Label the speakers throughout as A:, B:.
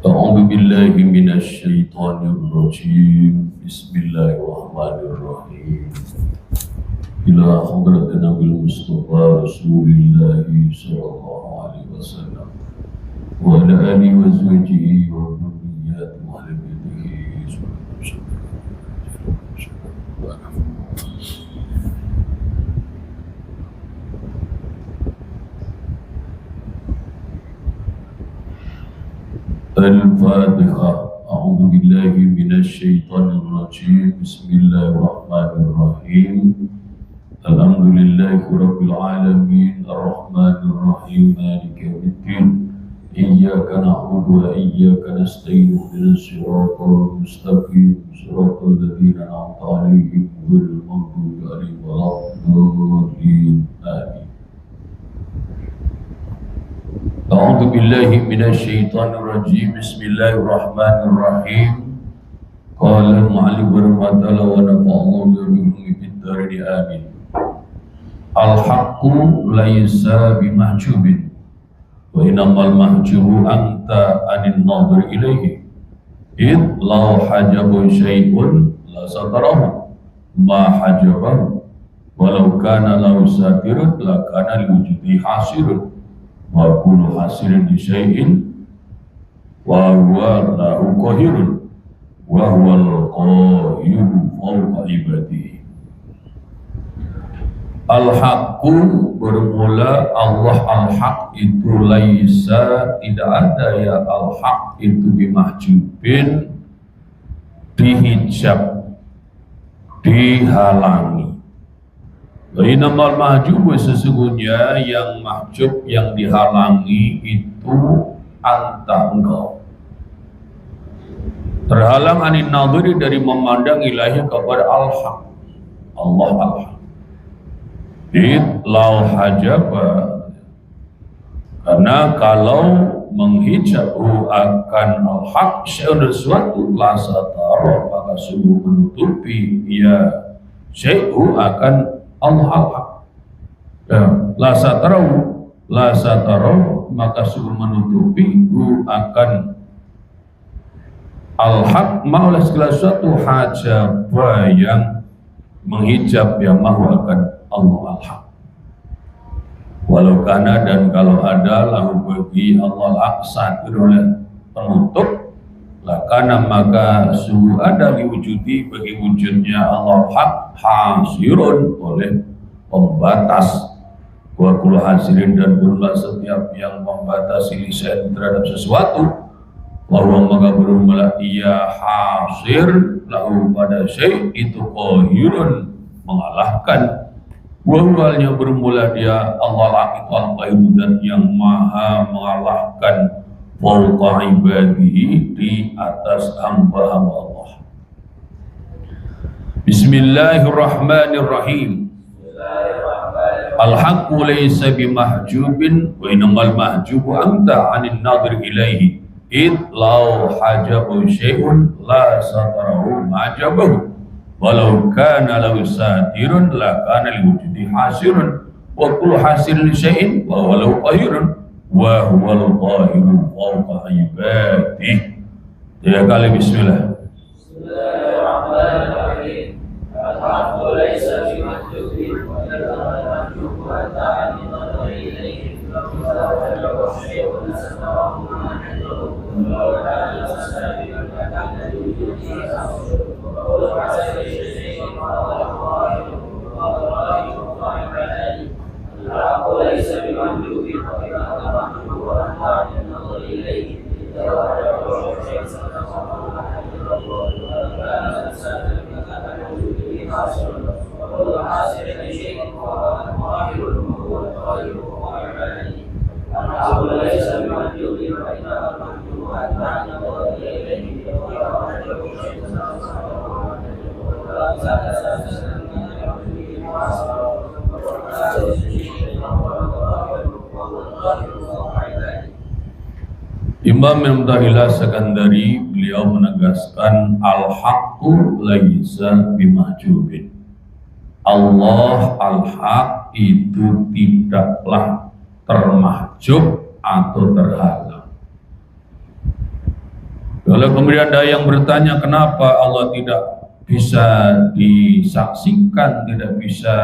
A: أعوذ بالله من الشيطان الرجيم بسم الله الرحمن الرحيم إلى حضرة نبي المصطفى رسول الله صلى الله عليه وسلم وعلى آله وزوجه وذرياته وأهل بيته الفاتحة. أعوذ بالله من الشيطان الرجيم بسم الله الرحمن الرحيم الحمد لله رب العالمين الرحمن الرحيم مالك يوم الدين إياك نعبد وإياك نستعين اهدنا الصراط المستقيم صراط الذين أنعمت عليهم غير المغضوب عليهم ولا الضالين آمين. أعوذ بالله من الشيطان الرجيم بسم الله الرحمن الرحيم قال المعلم رحمة الله ونفع الله بهم في الدارين آمين. الحق ليس بمحجوب وإنما المحجوب أنت عن الناظر إليه إذ لو حجب شيء لستره ما حجبه ولو كان له ساتر لكان لوجوده حاصر wa kullu hasilin di syai'in wa huwa lahu qahirun wa huwal qahiru fawqa ibadihi. Al-haqqu bermula Allah al-haq itu laisa tidak ada ya al-haq itu bimahjubin dihijab dihalangi. Inamal mahjub sesungguhnya yang mahjub yang dihalangi itu anta engkau. Terhalang anin nadhiri dari memandang ilahi kepada al-haq. Allah al-haq. Lau hajaba karena kalau menghijabu akan al-haq syai'un sesuatu la satara maka sungguh menutupi ya syai'u akan Allah al-haq. La satarau maka sungguh menutupi akan al-haq ma'oleh segala sesuatu hajabah yang menghijab yang mahu akan Allah al-haq. Walau kana dan kalau ada lahu bagi Allah al-haq satir oleh penutup lakana maka sungguh ada diwujudi bagi wujudnya Allah hak hasirun oleh pembatas wa kullu hasirin dan bermula setiap yang membatasi lisan terhadap sesuatu bahwa maka bermula ia hasir lahu pada syai' itu qahirun mengalahkan wahwalnya bermula dia Allah hak itu al-qahir dan yang maha mengalahkan fawqa ibadihi di atas hamba-hamba Allah. Bismillahirrahmanirrahim. Al-haqqu laysa bimahjubin wa innamal mahjubu anta 'anil nadhir ilaihi id law hajabu syai'un la satarahu majabahu walau kana lahu satirun la kana liwujudi hasirun wa kullu hasilin syai'in wa walau qahirun wa huwal qahiru fawqa ibadihi. Tiga kali bismillah. Bismillahirrahmanirrahim. Al-haqqu laysa bimahjubin wa innamal mahjubu anta 'anil nadhiri ilayhi law hajabu syai'un lasatarahu majabahu walau kana lahu satirun la kana liwujudi hasirun wa kullu hasilin syai'in wa huwal qahiru fawqa ibadihi. Al-haqqu laysa bimahjubin wa innamal mahjubu anta 'anil nadhiri ilayhi law hajabu syai'un lasatarahu majabahu walau kana lahu satirun la kana liwujudi hasirun wa kullu hasilin syai'in wa huwal qahiru fawqa ibadihi. Al-haqqu laysa bimahjubin wa innamal mahjubu anta 'anil nadhiri ilayhi law hajabu syai'un lasatarahu majabahu walau kana lahu satirun la kana liwujudi hasirun. Imam Mu'tazilah Sekandari beliau menegaskan al-haqqu laisa bimahjubin. Allah al-haq itu tidaklah termahjub atau terhalang.
B: Lalu kemudian ada yang bertanya, kenapa Allah tidak bisa disaksikan, tidak bisa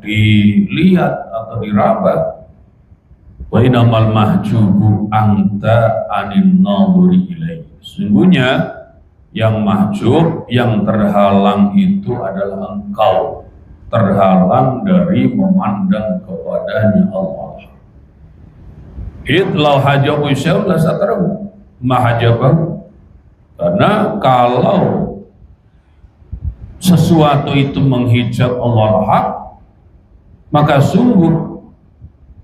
B: dilihat atau diraba? Wa innamal mahjubu anta anin nadhuri ilaihi. Sesungguhnya yang mahjub, yang terhalang itu adalah engkau, terhalang dari memandang kepadanya Allah. Itlau hajabu syai'un la satarahu mahajabahu. Karena kalau sesuatu itu menghijab Allah hak, maka sungguh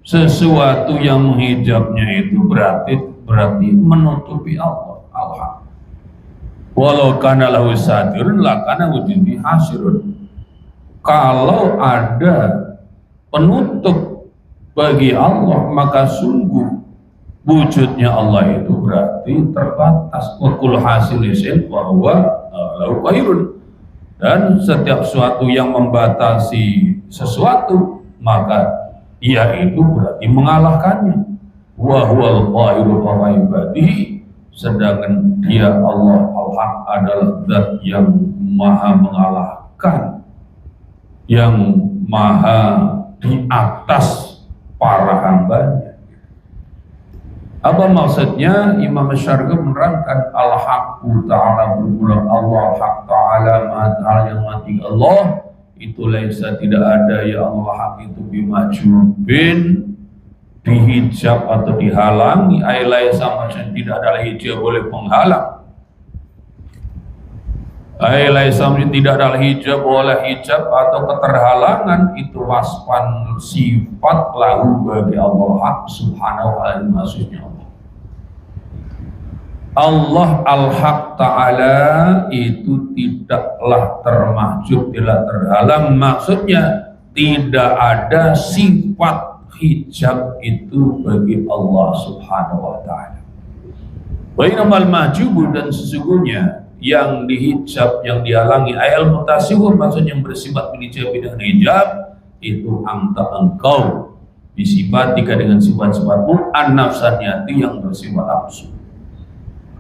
B: sesuatu yang menghijabnya itu berarti menutupi Allah al-haq. Walau kana lahu satirun la kana wujudi hasirun. Kalau ada penutup bagi Allah, maka sungguh wujudnya Allah itu berarti terbatas. Wa kullu hasilin wa huwa lahu khairun. Dan setiap sesuatu yang membatasi sesuatu, maka ia itu berarti mengalahkannya. Wa huwal qahiru fawqa ibadihi. Sedangkan dia Allah al-haq adalah zat yang maha mengalahkan, yang maha di atas para hambanya. Apa maksudnya? Imam Syarqi menerangkan al-haqqu ta'ala bermula Allah haq ta'ala ma'al yang mati Allah itu laisa tidak ada ya Allah haq itu bimajubin dihijab atau dihalangi, ay laisa maksudnya tidak ada hijab boleh penghalang, ay laisa maksudnya tidak ada hijab boleh hijab atau keterhalangan, itu waspan sifat lahu bagi Allah haq subhanahu wa ta'ala. Maksudnya Allah al-haq ta'ala itu tidaklah termahjub, tidak terhalang, maksudnya tidak ada sifat hijab itu bagi Allah subhanahu wa ta'ala. Wa innamal mahjubu, dan sesungguhnya yang dihijab, yang dihalangi, ayal mutasihun maksudnya yang bersifat menhijabi dengan hijab itu anta engkau disifatika dengan sifat-sifatmu an-nafsaniyati yang bersifat nafsu.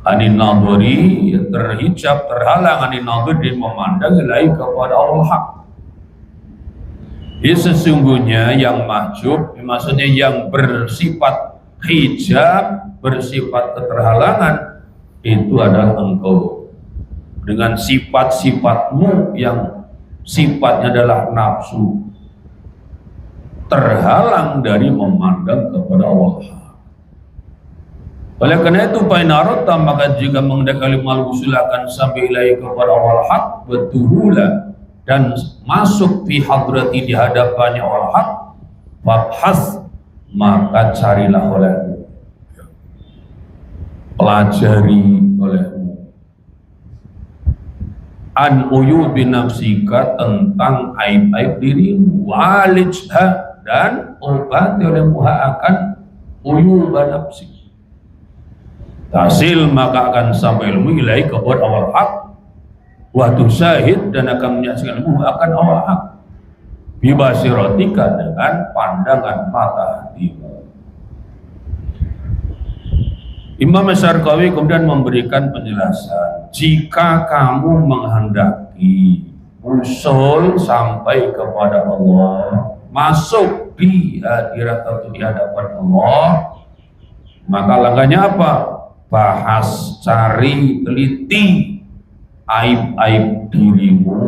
B: Anin nadhuri terhijab, terhalang, anin nadhuri memandang ilahi kepada Allah haq. Sesungguhnya yang mahjub maksudnya yang bersifat hijab, bersifat keterhalangan itu adalah engkau dengan sifat-sifatmu yang sifatnya adalah nafsu, terhalang dari memandang kepada Allah. Oleh karena itu painarota, maka jika mengendaki mal-usul akan sampai ilahi kepada Allah haq betuhula dan masuk fi hadrati di hadapannya Allah haq, fabhas maka carilah olehmu, pelajari olehmu an uyubi nafsika tentang aib-aib dirimu, walijha dan obati olehmu akan uyuba nafsi. Hasil maka akan sampai ilmu ilahi kepada Allah haq, waktu syahid dan akan menyaksikan ilmu akan Allah haq bibasirotika dengan pandangan mata hatimu. Imam Syarqawi kemudian memberikan penjelasan, jika kamu menghendaki usul sampai kepada Allah, masuk di hadirat atau di hadapan Allah, maka langkahnya apa? Bahas, cari, teliti aib-aib dirimu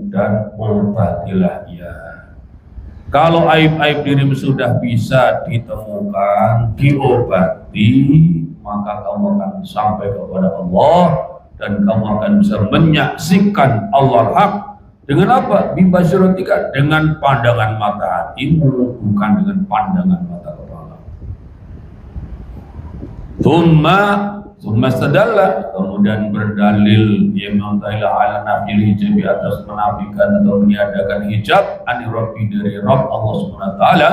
B: dan obatilah ia. Kalau aib-aib dirimu sudah bisa ditemukan, diobati, maka kamu akan sampai kepada Allah dan kamu akan bisa menyaksikan Allah haq dengan apa? Bibasyirotika, dengan pandangan mata hatimu, bukan dengan pandangan mata kepala. Thumma stadalla, kemudian berdalil ya ma'ta'ila ala nafjil hijab atas menafikan atau meniadakan hijab ani rabbi dari Rabb Allah subhanahu wa ta'ala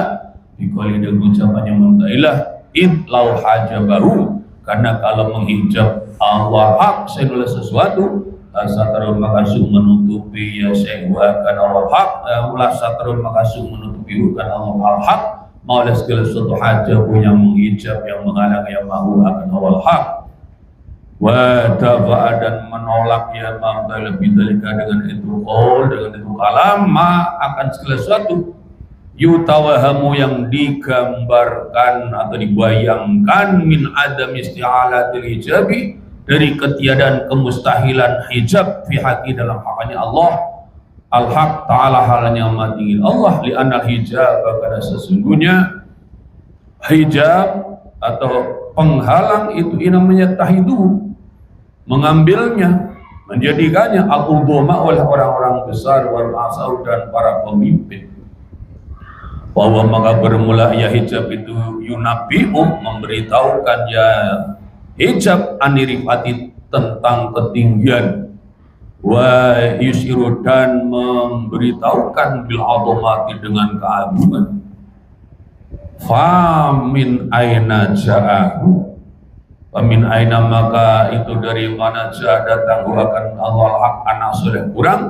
B: dikali dengan ucapannya ma'ta'ila id lau hajabahu, karena kalau menghijab Allah haq segala sesuatu satarun makasung menutupi ya sewa kan Allah haq ulah satarun makasung menutupi kan Allah haq maulah segala sesuatu hajab yang menghijab, yang menghalang, yang mahu akan Allah haq. wa dafa'a dan menolak ya mamta lebih dalika dengan itu qaul, dengan itu kalam, ma akan segala sesuatu yutawahamu yang digambarkan atau dibayangkan min adam isti'alatil hijabi, dari ketiadaan kemustahilan hijab fi haqi dalam haknya Allah al-haq ta'ala halnya mati Allah, li anal hijab, karena sesungguhnya hijab atau penghalang itu namanya tahidu, mengambilnya, menjadikannya al-udhama oleh orang-orang besar wal asau dan para pemimpin. Bahwa maka bermula ya hijab itu yunabi'u, memberitahukan ya hijab anirifati, tentang ketinggian, wa yusiru dan memberitahukan bil automati dengan keagungan. Fa min aina ja'ahu, fa min aina maka itu dari mana ja'a datang akan Allah hak anak soleh kurang.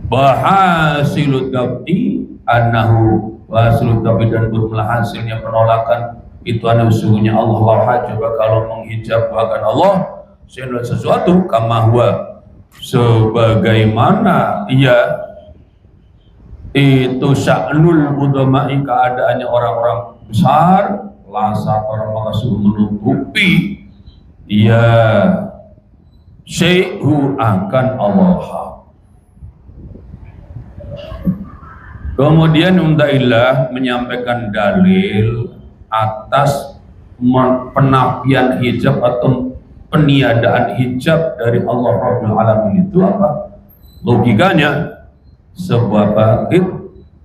B: Bahasilut dabti annahu, bahasilut dabti dan bermula hasilnya penolakan itu anu sungguhnya Allah wahad, coba kalau menghijab bahkan Allah sesuatu kama huwa, sebagaimana ia itu sya'nul udama'i, keadaannya orang-orang besar, lasat orang maka suruh menutupi ia syai'hu akan Allah. Kemudian Umda'illah menyampaikan dalil atas penafian hijab atau peniadaan hijab dari Allah Rabbul Alamin itu apa? Logikanya sebuah bangkit.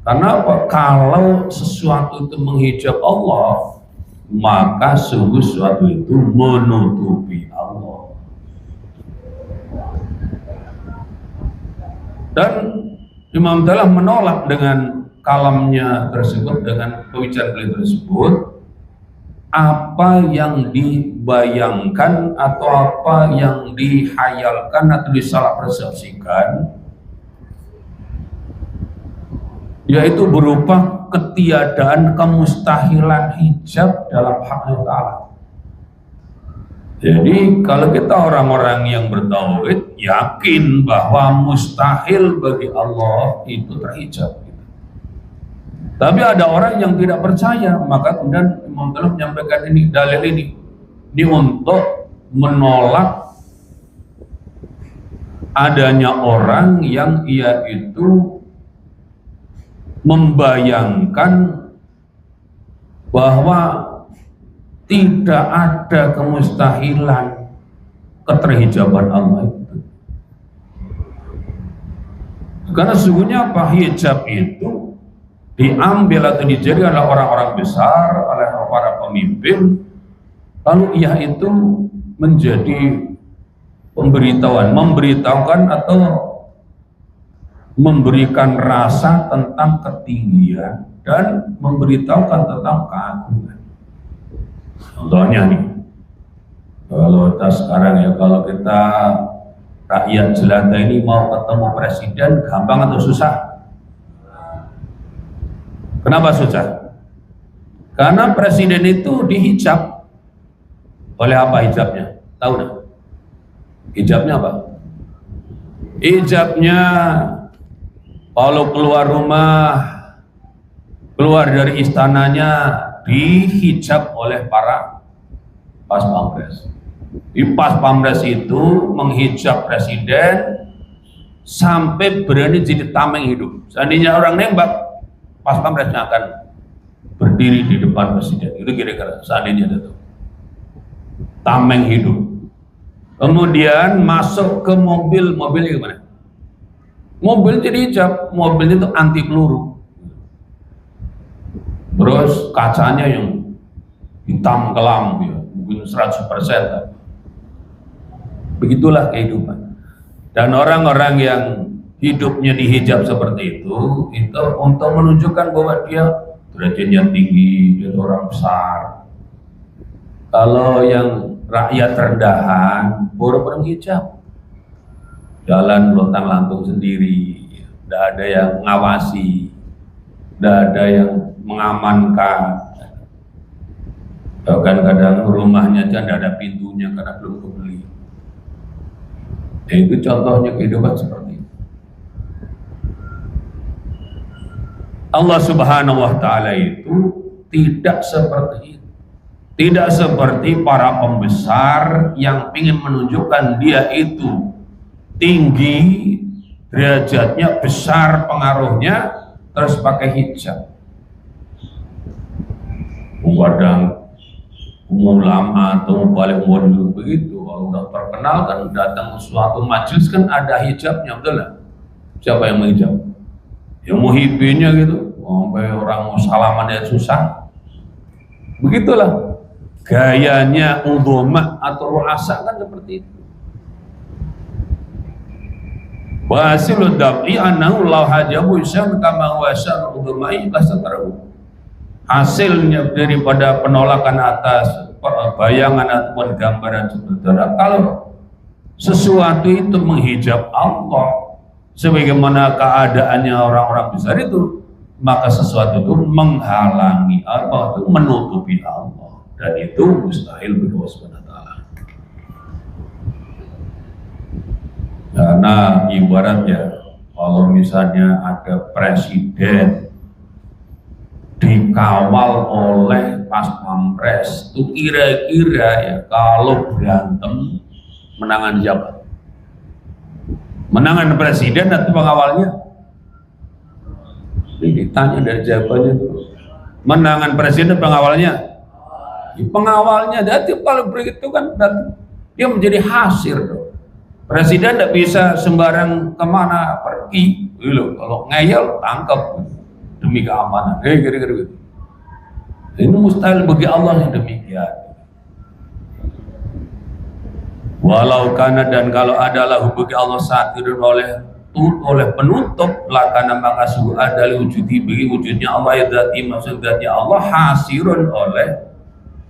B: Karena apa? Kalau sesuatu itu menghijab Allah, maka sungguh sesuatu itu menutupi Allah. Dan Imam telah menolak dengan kalamnya tersebut, dengan pembicaraan beliau tersebut, apa yang dibayangkan atau apa yang dihayalkan atau disalah persepsikan, yaitu berupa ketiadaan kemustahilan hijab dalam hak Allah Ta'ala. Jadi kalau kita orang-orang yang bertauhid yakin bahwa mustahil bagi Allah itu terhijab. Tapi ada orang yang tidak percaya, maka kemudian Imam Talib menyampaikan ini, dalil ini untuk menolak adanya orang yang ia itu membayangkan bahwa tidak ada kemustahilan keterhijaban Allah itu. Karena sesungguhnya apa? Hijab itu diambil atau dijadikan oleh orang-orang besar, oleh para pemimpin, lalu ia itu menjadi memberitahukan atau memberikan rasa tentang ketinggian dan memberitahukan tentang keagungan. Contohnya nih, kalau kita sekarang ya, kalau kita rakyat jelata ini mau ketemu presiden, gampang atau susah? Kenapa susah? Karena presiden itu dihijab. Oleh apa hijabnya? Tahu nggak? Hijabnya apa? Hijabnya kalau keluar rumah, keluar dari istananya, dihijab oleh para pas pampres. Di pas pampres itu menghijab presiden sampai berani jadi tameng hidup. Seandainya orang nembak, pas pampresnya akan berdiri di depan presiden. Itu kira-kira seandainya itu tameng hidup. Kemudian masuk ke mobilnya gimana? Mobil jadi hijab, mobil itu anti peluru. Terus kacanya yang hitam kelam, ya, mungkin 100%. Begitulah kehidupan. Dan orang-orang yang hidupnya dihijab seperti itu untuk menunjukkan bahwa dia derajatnya tinggi, dia orang besar. Kalau yang rakyat rendahan, boro-boro hijab, jalan lontang-lantung sendiri, tidak ada yang mengawasi, tidak ada yang mengamankan. Bahkan kadang rumahnya aja tidak ada pintunya karena belum kebeli. Itu contohnya kehidupan seperti itu. Allah Subhanahu wa Ta'ala itu tidak seperti itu. Tidak seperti para pembesar yang ingin menunjukkan dia itu tinggi, derajatnya besar, pengaruhnya, terus pakai hijab. Kadang ulama atau balik modul begitu, kalau udah terkenal kan datang suatu majelis kan ada hijabnya, betul lah. Siapa yang menghijab? Yang muhibinnya gitu, sampai orang mau salaman dia susah. Begitulah gayanya ulama atau ru'asa kan seperti itu. Wa hasilud dab'i annahu law hajabu isyan kama huwa syar'u ulama'i lasatarahu. Hasilnya daripada penolakan atas bayangan ataupun gambaran seperti itu, kalau sesuatu itu menghijab Allah sebagaimana keadaannya orang-orang besar itu, maka sesuatu itu menghalangi apa, itu menutupi Allah, dan itu mustahil bagi Allah Subhanahu wa Ta'ala. Karena ibaratnya kalau misalnya ada presiden dikawal oleh pas pampres, itu kira-kira ya kalau berantem menangan siapa? Menangan presiden atau pengawalnya? Ditanya dari jawabannya itu. Menangan presiden pengawalnya? Ya, pengawalnya. Jadi kalau begitu kan dia menjadi hasir dong. Presiden tidak bisa sembarang kemana pergi. Loh, kalau ngeyel tangkap demi keamanan. Kira-kira gitu. Ini mustahil bagi Allah yang demikian. Walau karena dan kalau adalah bagi Allah satirun oleh penutup, lakana maka sungguh ada wujudi bagi wujudnya Allah, dzati maksud dzatnya Allah, hasirun oleh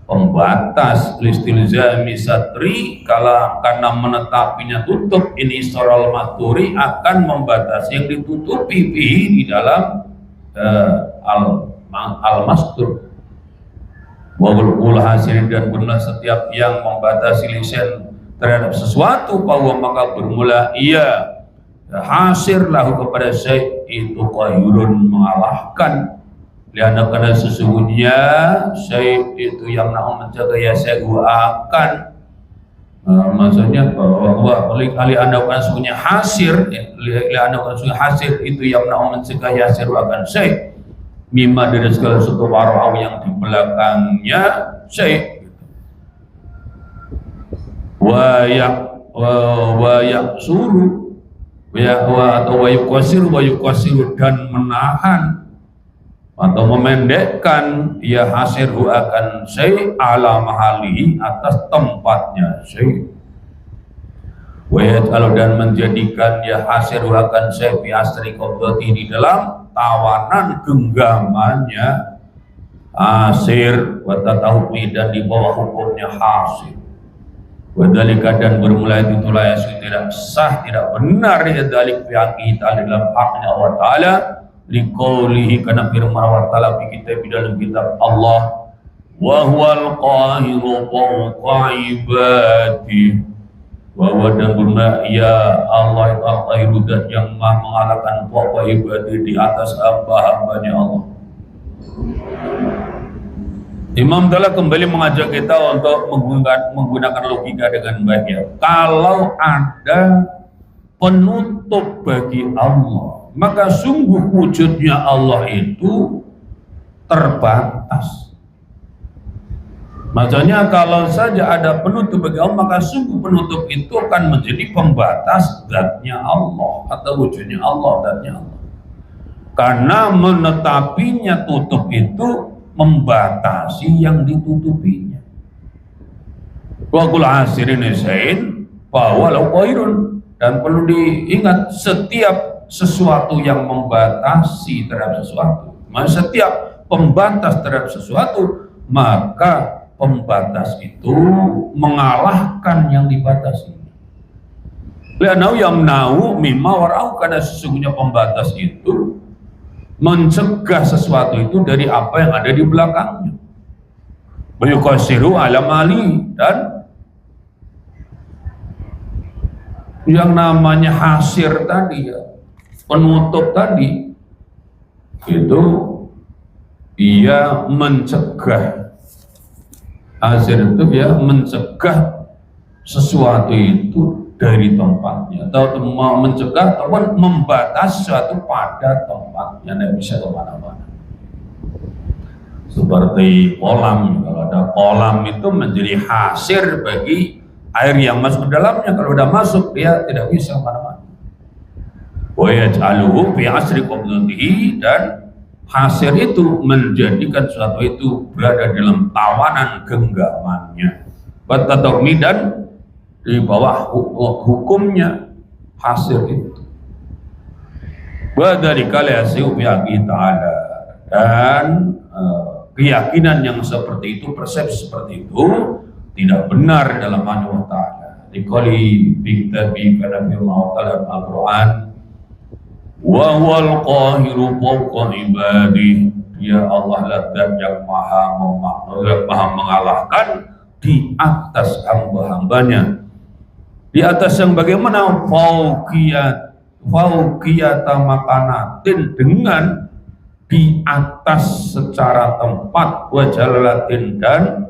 B: pembatas listilzami satri, kalau karena menetapinya tutup ini soral maturi akan membatasi yang ditutupi di dalam al-mastur wabul hasirin, dan benar setiap yang membatasi lisan terhadap sesuatu bahwa maka bermula ia hasir lahu kepada syai' itu qayyurun mengalahkan, lihat karena sesungguhnya syai' itu yang nak menjaga ya syai' akan maksudnya bahwa kali anda kan sesungguhnya hasir, anda kan sesungguhnya hasir itu yang nak mencegah ya syai' akan syai' mimma dari segala sesuatu warau yang di belakangnya syai' wa yaksuru atau wa yuqasiru dan menahan atau memendekkan ya hasirhu akan syai' ala mahalihi atas tempatnya syai', wa yaj'alu dan menjadikan ya hasirhu akan syai' fi asri qabdati di dalam tawanan genggamannya hasir wa tatahumi dan di bawah hukumnya hasir. Wadhalika dan bermula itu itulah yang tidak sah, tidak benar ya dalik fi'aqi ta'ala dalam haknya Allah Ta'ala liqaulihi karena firman Allah Ta'ala fi kitab dalam kitab Allah wa huwal qahiru fawqa ibadi, wa dan benar ya Allah itu al-qahiru dan yang maha mengalahkan fawqa ibadi di atas hamba-hambanya Allah. Imam Dalla kembali mengajak kita untuk menggunakan logika dengan baik ya. Kalau ada penutup bagi Allah, maka sungguh wujudnya Allah itu terbatas. Maksudnya kalau saja ada penutup bagi Allah, maka sungguh penutup itu akan menjadi pembatas zatnya Allah atau wujudnya Allah, zatnya Allah. Karena menetapinya tutup itu membatasi yang ditutupinya. Wa qul hasirin sain bahwa lau qairun, dan perlu diingat setiap sesuatu yang membatasi terhadap sesuatu, setiap pembatas terhadap sesuatu, maka pembatas itu mengalahkan yang dibatasi. Lianau yamnau mimma warau, karena sesungguhnya pembatas itu mencegah sesuatu itu dari apa yang ada di belakangnya. wa yuqassiru ala mali, dan yang namanya hasir tadi ya, penutup tadi itu ia mencegah, hasir itu ya mencegah sesuatu itu dari tempatnya, atau mencegah ataupun membatasi sesuatu pada tempatnya, tidak bisa kemana-mana. Seperti kolam, kalau ada kolam itu menjadi hasir bagi air yang masuk ke dalamnya. Kalau sudah masuk dia tidak bisa kemana-mana. Wa yaj'aluhu fi asri qabdatihi, dan hasir itu menjadikan sesuatu itu berada dalam tawanan genggamannya. Batatokmi, dan di bawah hukumnya hasir itu. Wa dzalika la yasihu bi ta'ala, dan keyakinan yang seperti itu, persepsi seperti itu tidak benar dalam Allah Ta'ala. Dikali biktabi kana firman Allah Al-Quran, wa huwal qahiru fawqa ibadih, ya Allah zat yang maha mengalahkan di atas hamba-hambanya. Di atas yang bagaimana? Fauqiyata makanatin, dengan di atas secara tempat, wajalalatin, dan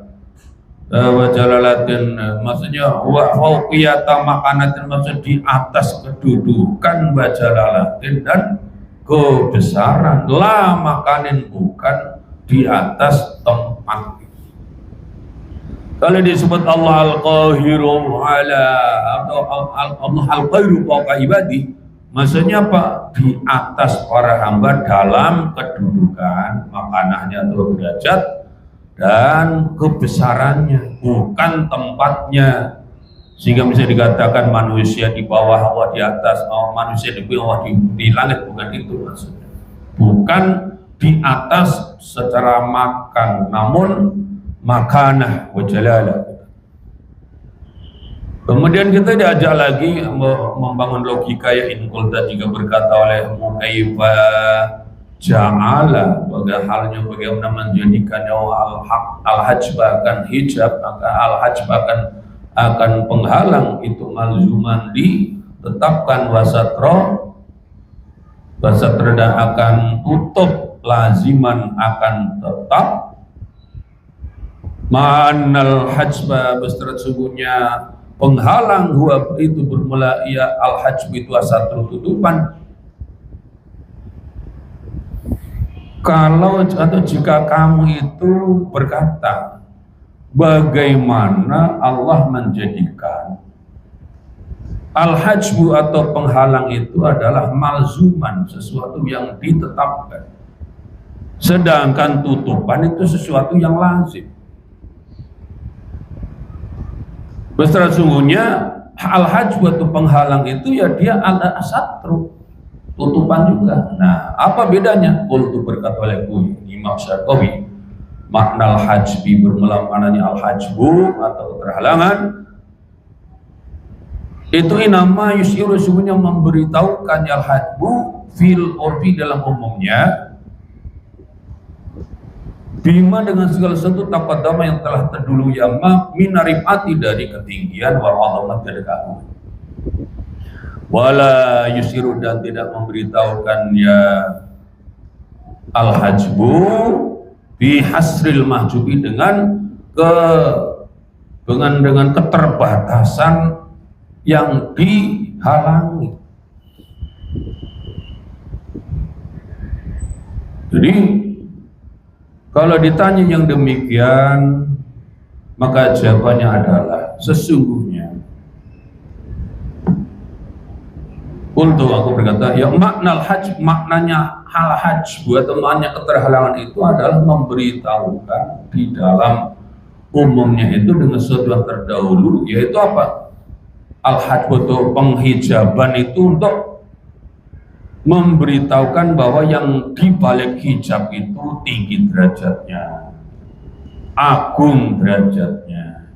B: wajalalatin maksudnya fauqiyata makanatin, maksud di atas kedudukan, wajalalatin, dan kebesaran, la makanin, bukan di atas tempat. Kalau disebut Allah al-qahiru ala, atau Allah al-qahiru fawqa ibadi, maksudnya apa? Di atas para hamba dalam kedudukan, makanahnya atau derajat, dan kebesarannya, bukan tempatnya. Sehingga bisa dikatakan manusia di bawah, Allah di atas, manusia di bawah, di langit, bukan itu maksudnya. Bukan di atas secara makan, namun makanah wa jalalah. Kemudian kita diajak lagi membangun logika, ya in qulta, jika berkata olehmu kaifa ja'ala, halnya bagaimana menjadikan al-hajb akan hijab, maka al-hajb akan penghalang itu malzuman ditetapkan, wasatra dan akan tutup, laziman akan tetap, ma'annal hajba beserta sungguhnya penghalang huwa itu bermula ia al-hajb itu asatru tutupan. Kalau atau jika kamu itu berkata bagaimana Allah menjadikan al-hajbu atau penghalang itu adalah malzuman, sesuatu yang ditetapkan, sedangkan tutupan itu sesuatu yang lazim. Beserta sungguhnya al-hajb atau penghalang itu ya dia al-asatru, tutupan juga. Nah, apa bedanya? Qultu, berkata olehku Imam Syarqawi, makna al-hajbi bermula maknanya al-hajbu atau keterhalangan itu inama yusiru, sungguhnya memberitahukan al-hajbu fil urfi dalam umumnya, bima dengan segala sesuatu taqaddama yang telah terdulu, yang minarifati dari ketinggian, wal azamat dari keagungan, wala yusiru, dan tidak memberitahukan ya al-hajbu bi hasril mahjubi dengan keterbatasan yang dihalangi. Jadi kalau ditanya yang demikian, maka jawabannya adalah sesungguhnya. Untuk aku berkata, ya makna al-hajb, maknanya al-hajb atau maknanya keterhalangan itu adalah memberitahukan di dalam umumnya itu dengan sesuatu yang terdahulu, yaitu apa? Al-hajb atau penghijaban itu untuk memberitahukan bahwa yang di balik hijab itu tinggi derajatnya, agung derajatnya,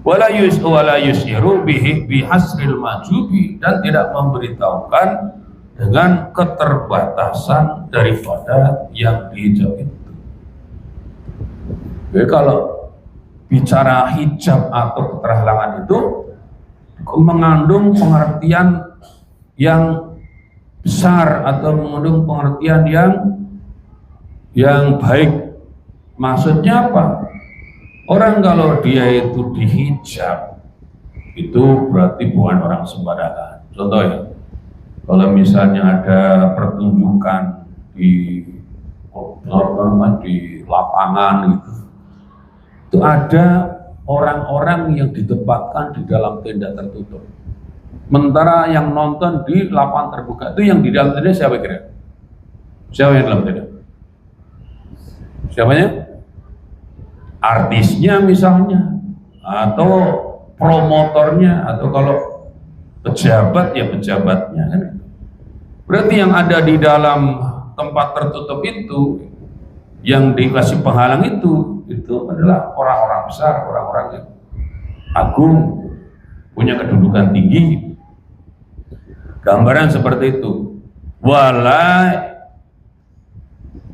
B: wala yusiru bi hasril majubi, dan tidak memberitahukan dengan keterbatasan daripada yang dihijab itu. Jadi kalau bicara hijab atau keterhalangan itu mengandung pengertian yang besar atau mengandung pengertian yang baik. Maksudnya apa? Orang kalau dia itu dihijab itu berarti bukan orang sembarangan. Contoh ya, kalau misalnya ada pertunjukan di lapangan gitu, itu ada orang-orang yang ditempatkan di dalam tenda tertutup. Sementara yang nonton di lapangan terbuka itu yang di dalam tenda siapa kira? Siapa yang dalam tenda? Siapanya? Artisnya misalnya, atau promotornya, atau kalau pejabat ya pejabatnya kan. Berarti yang ada di dalam tempat tertutup itu, yang dikasih penghalang itu adalah orang-orang besar, orang-orang yang agung, punya kedudukan tinggi. Gambaran seperti itu.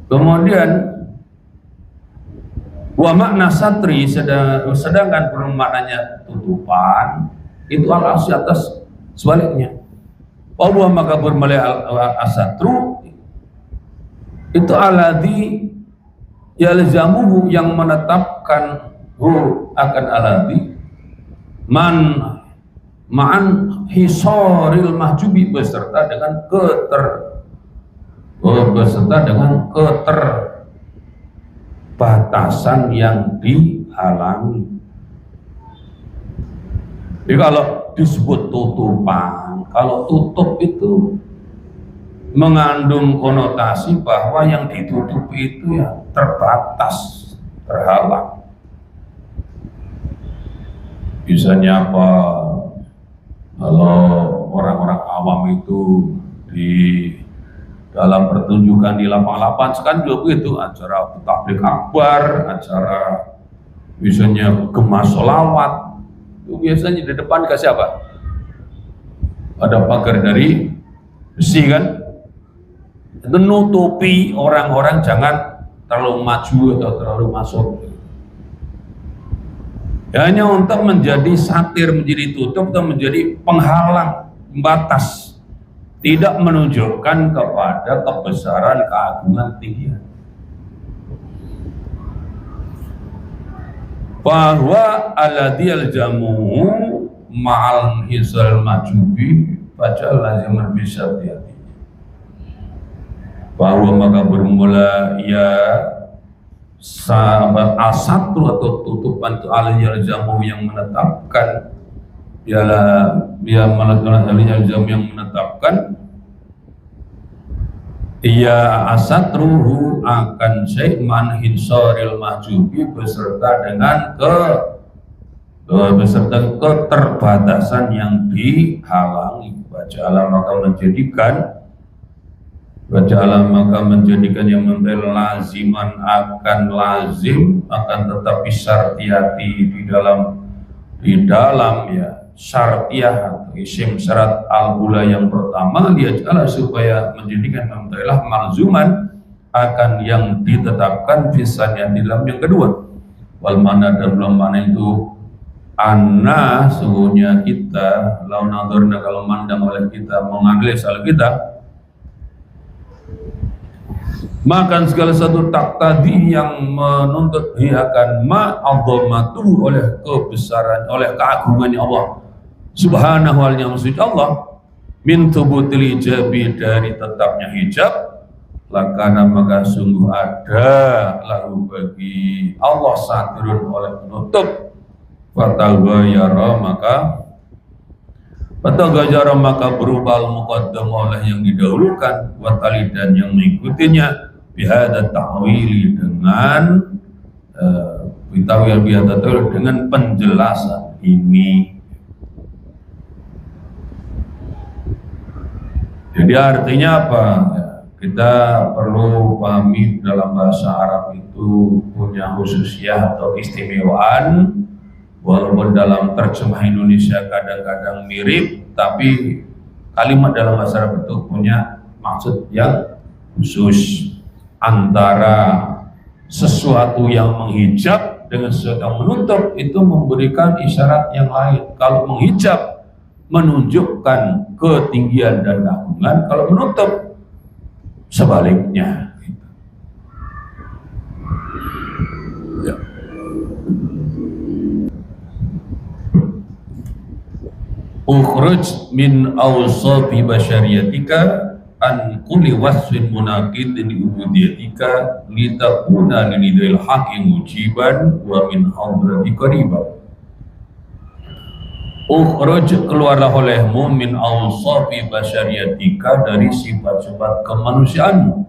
B: Kemudian wa makna satri, sedangkan maknanya tutupan itu al-asy atas sebaliknya. Wa maka bermalai al-asatru itu alladzi yalzamuhu, yang menetapkan akan alladzi ma'an hisaril mahjubi, beserta dengan batasan yang dihalangi. Jadi kalau disebut tutupan, kalau tutup itu mengandung konotasi bahwa yang ditutupi itu ya terbatas, terhalang. Misalnya apa? Kalau orang-orang awam itu di dalam pertunjukan di lapangan sekarang juga begitu, acara tabligh akbar, acara misalnya gemas sholawat, itu biasanya di depan kasih apa? Ada pagar dari besi kan, itu nutupi orang-orang jangan terlalu maju atau terlalu masuk. Ya, hanya untuk menjadi satir, menjadi tutup, atau menjadi penghalang, pembatas, tidak menunjukkan kepada kebesaran, keagungan, tinggian. Bahwa alladzi aljamu ma'al hisal majubi fajal laziman bisyatiati, bahwa maka bermula ya sahabat asatru atau tutupan itu alladzi aljamu, yang menetapkan, ialah dia melakukan aljamu yang menetapkan ia asatruhu akan syai'man hinsaril mahjubi, beserta dengan keterbatasan yang dihalangi. Baca'ala maka menjadikan yang mental laziman akan lazim, akan tetapi syartiyati di dalam ya syartiyah atau isim syarat al-ula yang pertama, liyaj'ala supaya menjadikan memtailah malzuman akan yang ditetapkan fisannya dalam yang kedua. Wal mana dan belum mana itu anna, sungguhnya kita lau nadurna, kalau mandang oleh kita, menganalisis oleh kita, makan segala satu tak tadi yang menuntut akan ma'adzamatu, oleh kebesaran, oleh keagungannya Allah subhanahu wa ta'ala, maksud Allah min thubutil hijabi, dari tetapnya hijab, lakana maka sungguh ada lahu bagi Allah satirun, oleh penutup, fataghayyara maka berubah al-muqaddam, oleh yang didahulukan, watali dan yang mengikutinya, bihada ta'wili dengan dengan penjelasan ini. Jadi artinya apa? Kita perlu pahami dalam bahasa Arab itu punya khususiyah atau istimewaan, walaupun dalam terjemah Indonesia kadang-kadang mirip, tapi kalimat dalam bahasa Arab itu punya maksud yang khusus. Antara sesuatu yang menghijab dengan sesuatu yang menutup itu memberikan isyarat yang lain. Kalau menghijab menunjukkan ketinggian dan keagungan, kalau menutup sebaliknya. Ya. Ukhruj min awsafi basyariyatika an kulli wasfin munaqidin li ubudiyatika litakuna lidil haqqi mujiban wa min hadrati qariban. Ukhruj, keluarlah olehmu min awsafi basyariyatika, dari sifat-sifat kemanusiaanmu,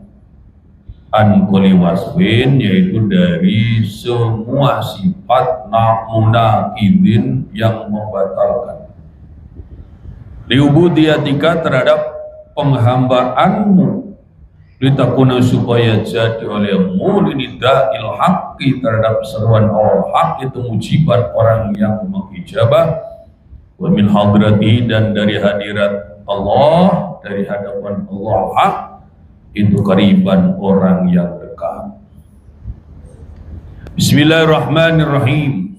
B: an kulli wasfin, yaitu dari semua sifat munaqidin yang membatalkan, liubudiyatika, terhadap penghambaanmu, litakuna, supaya jadi olehmu, linida'il haqqi, terhadap seruan Allah hak, itu mujiban, orang yang mengijabah, wa min hadrati, dan dari hadirat Allah, dari hadapan Allah hak, itu qariban, orang yang dekat. Bismillahirrahmanirrahim.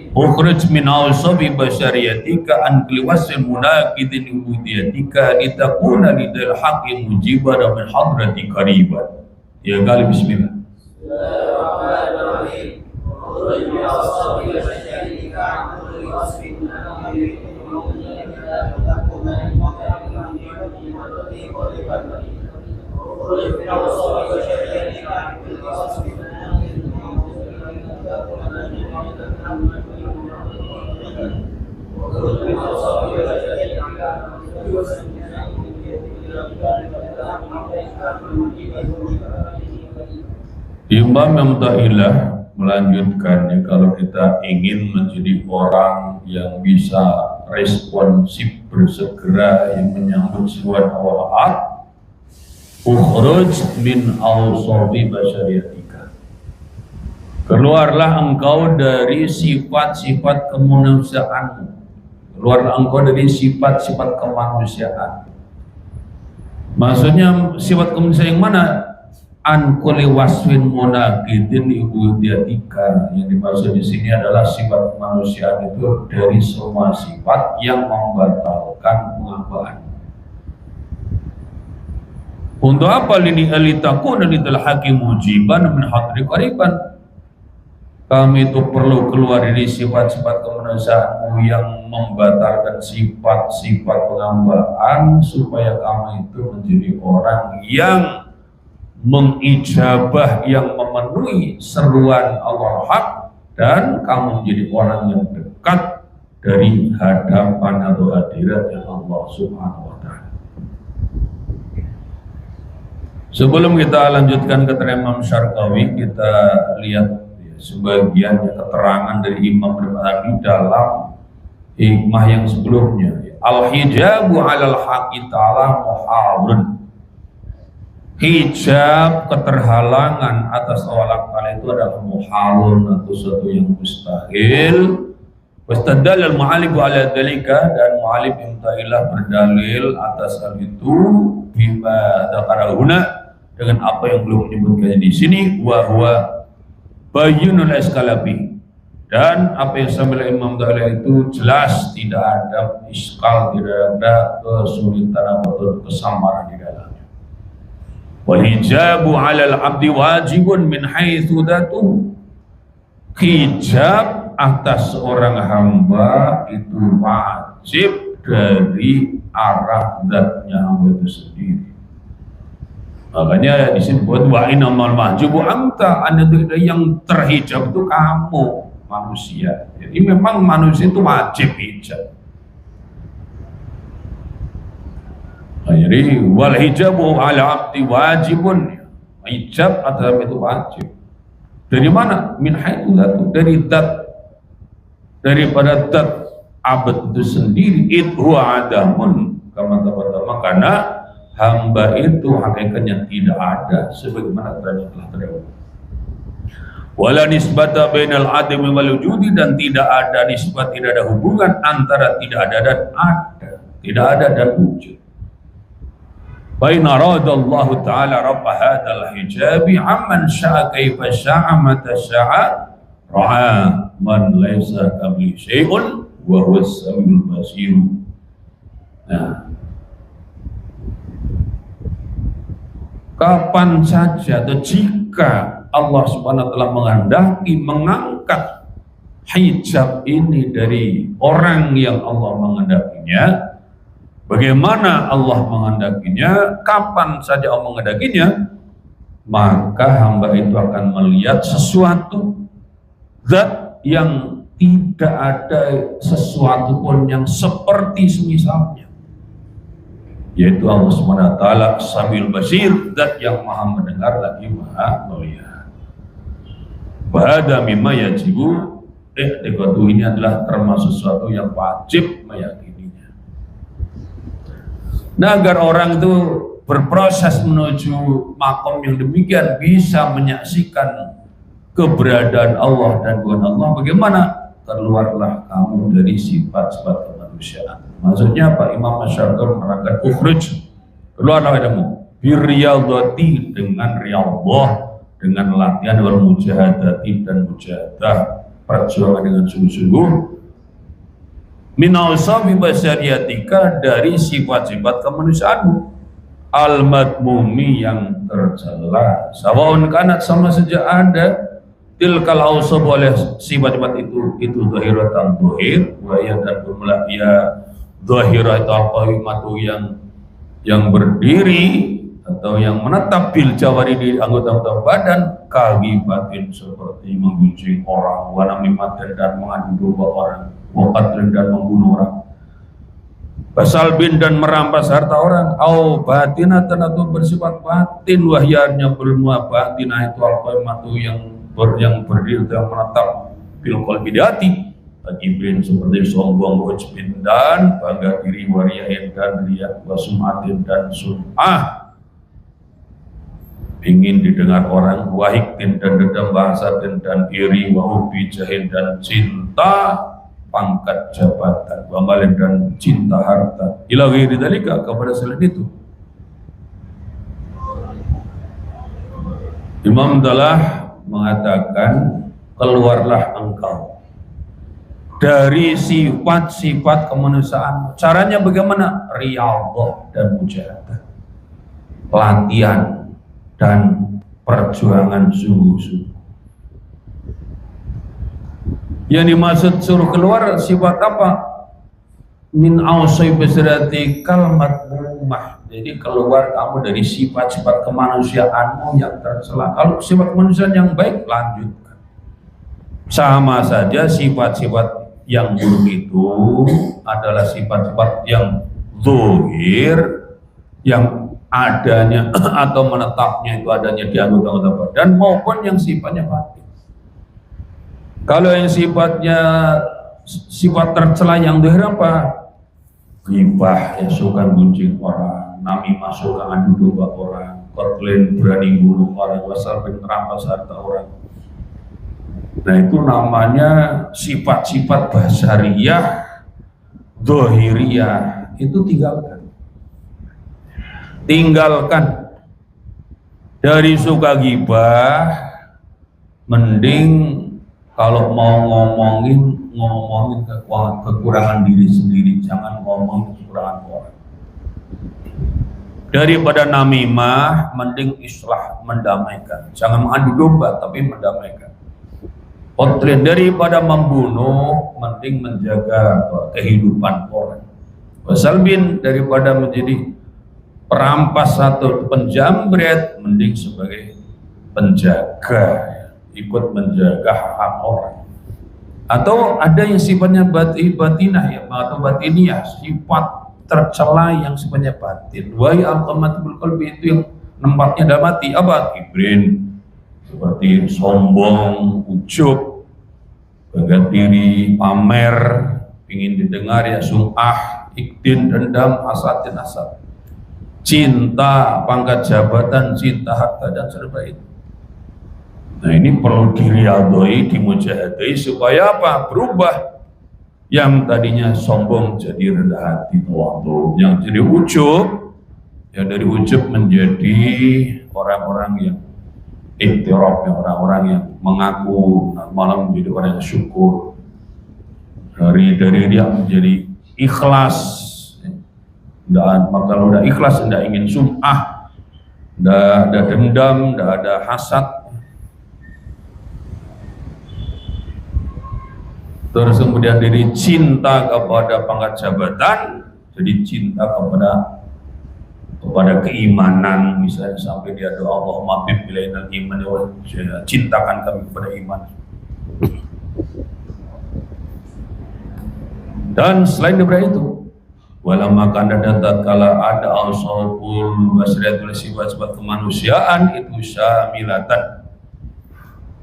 B: Ukhruj min awsafi basyariyatika an kulli wasfin munaqidin ubudiyatika litakuna lidil haqqi mujiban min hadrati qariban. Ya kali bismillah. Bismillahirrahmanirrahim. Ukhruj min awsafi basyariyatika an kulli wasfin munaqidin ubudiyatika litakuna lidil haqqi qariban. Ukhruj min awsafi basyariyatika an kulli wasfin Imam Mu'tazilah melanjutkannya, kalau kita ingin menjadi orang yang bisa responsif, bersegera, yang menyambut seruan Allah, ukhruj min awsafi basyariyatika, keluarlah engkau dari sifat-sifat kemanusiaanmu, keluarlah engkau dari sifat-sifat kemanusiaan. Maksudnya sifat kemanusiaan yang mana? An kulli wasfin munaqidin li ubudiyatika, yang dimaksud di sini adalah sifat kemanusiaan itu dari semua sifat yang membatalkan penghambaan. Untuk apa? Lini alitakuna lidil haqqi mujiban min hadri qariban. Kami itu perlu keluar dari sifat-sifat kemanusiaanmu yang membatalkan sifat-sifat penghambaan, supaya kamu itu menjadi orang yang mengijabah, yang memenuhi seruan Allah hak, dan kamu menjadi orang yang dekat dari hadapan atau hadiratnya Allah Subhanahu wa ta'ala. Sebelum kita lanjutkan ke Imam Syarqawi, kita lihat sebagian keterangan dari Imam Al-Ghazali dalam hikmah yang sebelumnya. Al-hijabu 'alal haqqi ta'ala muhalun. Hijab, keterhalangan atas Allah Ta'ala itu adalah muhalun, atau sesuatu yang mustahil. Wastadal al-mu'alib ala dalika, dan mu'alib Mu'tazilah berdalil atas hal itu bima dzakarahuna, dengan apa yang belum menyebutkannya di sini, wa huwa bayyinul iskalabi, dan apa yang sambil Imam Mu'tazilah itu jelas, tidak ada iskal, tidak ada kesulitan atau kesamaran di dalamnya. Wal hijabu 'alal 'abdi wajibun min haitsu dzatuhu. Hijab atas seorang hamba itu wajib dari arah zatnya hamba itu sendiri. Makanya di sini buat wa innamal mahjubu anta, yang terhijab itu kamu manusia. Jadi memang manusia itu wajib hijab. Jadi wal hijabu 'ala 'abdi wajibun, hijab atas itu wajib. Dari mana? Min haitsu dzatu, dari zat, daripada zat abad itu sendiri. Itu adamun, kama taqaddama, karena hamba itu hakikatnya tidak ada, sebagaimana telah terdapat. Wala nisbata bainal adami wal wujudi, dan tidak ada nisbat, tidak ada hubungan antara tidak ada dan ada, tidak ada dan wujud. Bain aradallahu ta'ala rabba hadzal hijabi amman sya'a kaifa sya'a mata sya'a ra'a man laisa qabli syai'un wa huwa as-samiul basir. Nah, kapan saja atau jika Allah Subhanahu wa taala menghendaki mengangkat hijab ini dari orang yang Allah menghendakinya, bagaimana Allah menghendakinya, kapan saja Allah menghendakinya, maka hamba itu akan melihat sesuatu zat yang tidak ada sesuatu pun yang seperti semisalnya, yaitu Allah Subhanahu wa taala Samiul Basir, zat yang maha mendengar lagi maha melihat. Bahada mimma yajibu ini adalah termasuk sesuatu yang wajib meyakininya. Nah, agar orang itu berproses menuju makom yang demikian, bisa menyaksikan keberadaan Allah dan Tuhan Allah, bagaimana? Keluarlah kamu dari sifat-sifat kemanusiaan. Maksudnya Pak Imam Masyarakat menerangkan ukhruj, keluarlah kamu birriyadati, dengan riyadhah, dengan latihan, wal mujahadati, dan mujahadah, perjuangan dengan sungguh-sungguh, min awsafi basyariyatika, dari sifat-sifat kemanusiaanmu, al-madmumi, yang tercela, sawaun kanat, sama saja ada, tilkal awsaf, oleh sifat-sifat itu zahiratan zahir, wa ya, dan bermula ya zahirah itu al-qawimatu, yang berdiri atau yang menetap bil jawari, di anggota-anggota badan, kagibatin, seperti menggunjing orang, wanamimatin, dan mengadu domba orang, waqatlin, dan membunuh orang, basalbin, dan merampas harta orang, au batinatan, atau bersifat batin, wahyarnya bermua batinah itu al-qaimatu, yang berdiri, yang menetap bil qalbi, di hati, ibrin, seperti sombong, ujbin, dan bangga diri, wariyahin, dan riya, wasumatin, dan sum'ah, ingin didengar orang, wahiktin, dan dendam, bahasatin, dan iri, wahubi, jahin, dan cinta pangkat jabatan, wamalin, dan cinta harta, ila ghairi dzalika, kepada selain itu. Imam Dalah mengatakan, keluarlah engkau dari sifat-sifat kemanusiaan. Caranya bagaimana? Riyadhah dan mujahadah, latihan dan perjuangan sungguh-sungguh. Yang dimaksud suruh keluar sifat apa? Min awsai basirati kalmat mumah. Jadi keluar kamu dari sifat-sifat kemanusiaanmu yang tercela. Kalau sifat kemanusiaan yang baik, lanjutkan. Sama saja sifat-sifat yang buruk itu adalah sifat-sifat yang zahir, yang adanya atau menetapnya itu adanya di anggota-anggota badan, maupun yang sifatnya batin. Kalau yang sifatnya sifat tercela yang zahir apa? Ghibah, yang suka gunjing orang, namimah, suka adu domba orang, qatlin, berani bunuh orang, wasal, merampas harta orang. Nah, itu namanya sifat-sifat basariyah, zahiriyah, itu tinggalkan. Dari suka gibah, mending kalau mau ngomongin kekurangan diri sendiri, jangan ngomongin kekurangan orang. Daripada namimah, mending islah, mendamaikan, jangan mengadu domba tapi mendamaikan. Qatlin, daripada membunuh, mending menjaga kehidupan orang. Wasalbin, daripada menjadi perampas atau penjambret, mending sebagai penjaga, ikut menjaga hak orang. Atau ada yang sifatnya batinah, ya, atau batiniyah, sifat tercela yang sifatnya batin. Wahai al-qamatul qalbi, itu yang tempatnya dalam hati. Apa? Kibrin, seperti sombong, ujub, bangga diri, pamer, ingin didengar, ya, sum'ah, ikdin, dendam, hasadin, hasad, cinta pangkat jabatan, cinta harta, dan sebagainya. Nah, ini perlu diriyadhai, dimujahadai, supaya apa? Berubah. Yang tadinya sombong jadi rendah hati, tawadhu. Yang jadi ujub ya dari ujub menjadi orang-orang yang iktiraf, ya, orang-orang yang mengaku, malah menjadi orang yang syukur. Dari dia menjadi ikhlas. Dan kalau udah ikhlas, tidak ingin sum'ah, tidak ada dendam, tidak ada hasad. Terus kemudian dari cinta kepada pangkat jabatan, jadi cinta kepada keimanan, misalnya sampai dia doa Allahumma habib ilainal iman, ya cintakan kami kepada iman. Dan selain daripada itu, walamma kana tatkala ada ausaful basriatul sifat-sifat kemanusiaan itu syamilatan,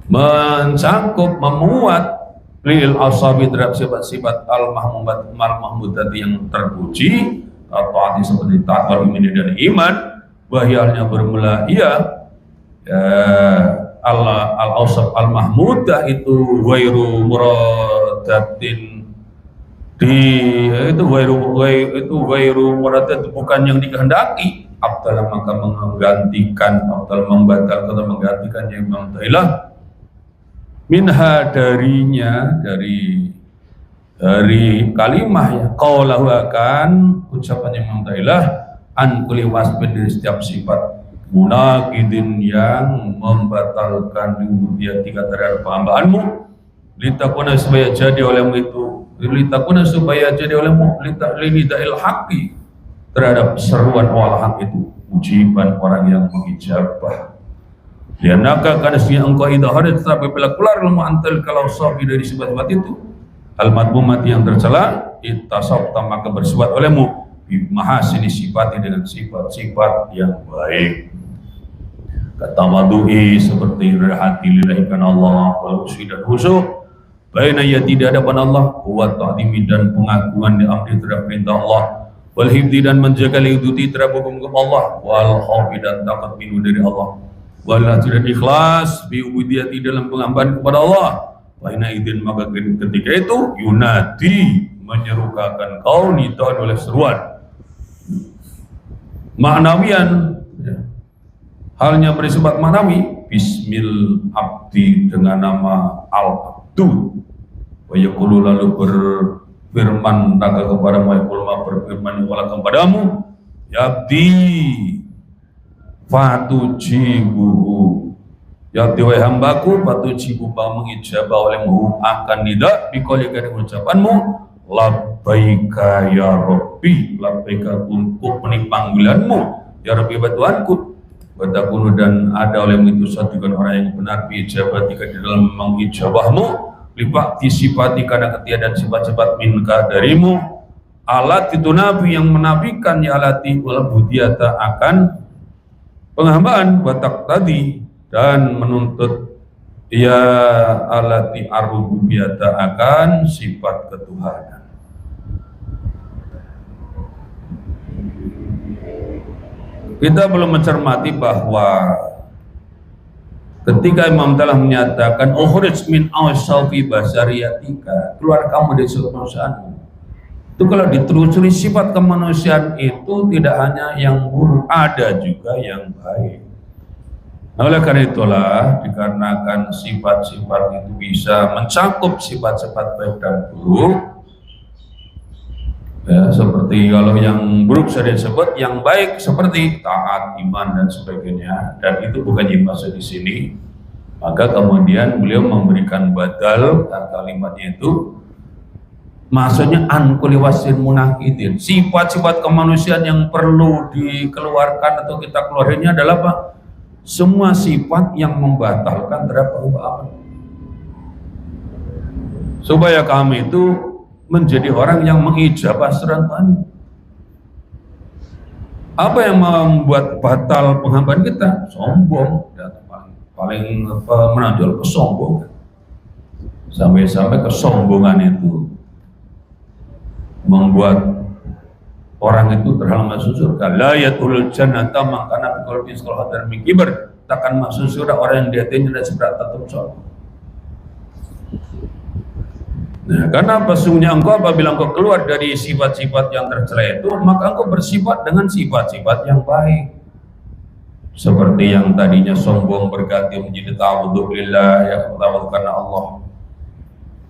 B: mencakup, memuat lil asabi terhadap sifat-sifat al-mahmudat yang terpuji, taati seperti taat wal iman dan iman, bahyalnya bermula ia al-ausaf al-mahmudah itu ghairu muradatin, itu ghairu muradat, bukan yang dikehendaki. Abdal maka menggantikan, abdal membatalkan atau menggantikan yang mengtailah minha darinya, dari kalimah ya qaulahu akan ucapan yang mengtailah an kulli wasfin, dari setiap sifat munaqidin yang membatalkan diubudiyatika terhadap hambaanmu, litakuna supaya jadi olehmu itu, litakuna supaya jadi olehmu linidail haqqi, terhadap seruan wal haq itu, ujiban orang yang mengijabah. Lianaka karena sesungguhnya engkau idza hadat tapi bila keluar ilmu antal kalau safi dari sifat-sifat itu al-madmumat yang tercela, ittasabta maka bersifat olehmu bimahasini sifati, dengan sifat-sifat yang baik. Kata madu'i seperti hati lillahi karena Allah, wal usyi dan khusyuk baina ya tidak hadapan Allah, wa ta'dimi dan pengagungan di amri terhadap perintah Allah, wal hifdi dan menjaga lihuduti terhadap hukum Allah, wal khawfi dan takut minhu dari Allah, wal tidak ikhlas bi ubudiyati dalam penghambaan kepada Allah. Baina idin maka ketika itu yunadi menyerukakan kau nidon oleh seruan maknawian, ya. Halnya bersifat maknawi, bismil abdi dengan nama al-abdu, wa yaqulu lalu berfirman naga kepadamu, yaqulu berfirman wala kepadamu, ya abdi fatujibuhu, ya abdi wahai hambaku, fatujibu bahwa mengijabah olehmu akan tidak biqaulika dengan ucapanmu, labbaika ya Rabbi, labbaika untuk panggilanmu ya Rabbi Tuhanku, watakunu dan ada olehmu itu satukan orang yang benar biijabatika di dalam mengijabahmu, libakti sifati karena ketiadaan sifat-sifat minka darimu, alat itu nabi yang menafikan ya alati wal budiyata akan penghambaan, watak tadi dan menuntut ya alati ar-rububiyata akan sifat ketuhanan. Kita belum mencermati bahwa ketika Imam telah menyatakan ukhrij min awsafi basariyatika, keluar kamu dari sifat kemanusiaanmu, itu kalau ditelusuri sifat kemanusiaan itu tidak hanya yang buruk, ada juga yang baik. Oleh karena itulah, dikarenakan sifat-sifat itu bisa mencakup sifat-sifat baik dan buruk, ya, seperti kalau yang buruk sudah disebut, yang baik seperti taat, iman dan sebagainya, dan itu bukan yang maksud di sini. Maka kemudian beliau memberikan badal, dan kalimatnya itu maksudnya an kulli wasin munaqidin, sifat-sifat kemanusiaan yang perlu dikeluarkan atau kita keluarinnya adalah apa? Semua sifat yang membatalkan terhadap perubahan, supaya kami itu menjadi orang yang mengijabah seruan Tuhan. Apa yang membuat batal penghambaan kita? Sombong, ya, paling menonjol kesombongan. Sampai-sampai kesombongan itu membuat orang itu terhalang masuk surga. La yatul jannata mangkana bikul fiskal hadar min kibar, takkan masuk surga orang yang di hatinya tidak seberat tetap sombong. Nah, karena sesungguhnya engkau apabila engkau keluar dari sifat-sifat yang tercela itu, maka engkau bersifat dengan sifat-sifat yang baik. Seperti yang tadinya sombong berganti menjadi tawadhu lillah, yang tawadhu karena Allah.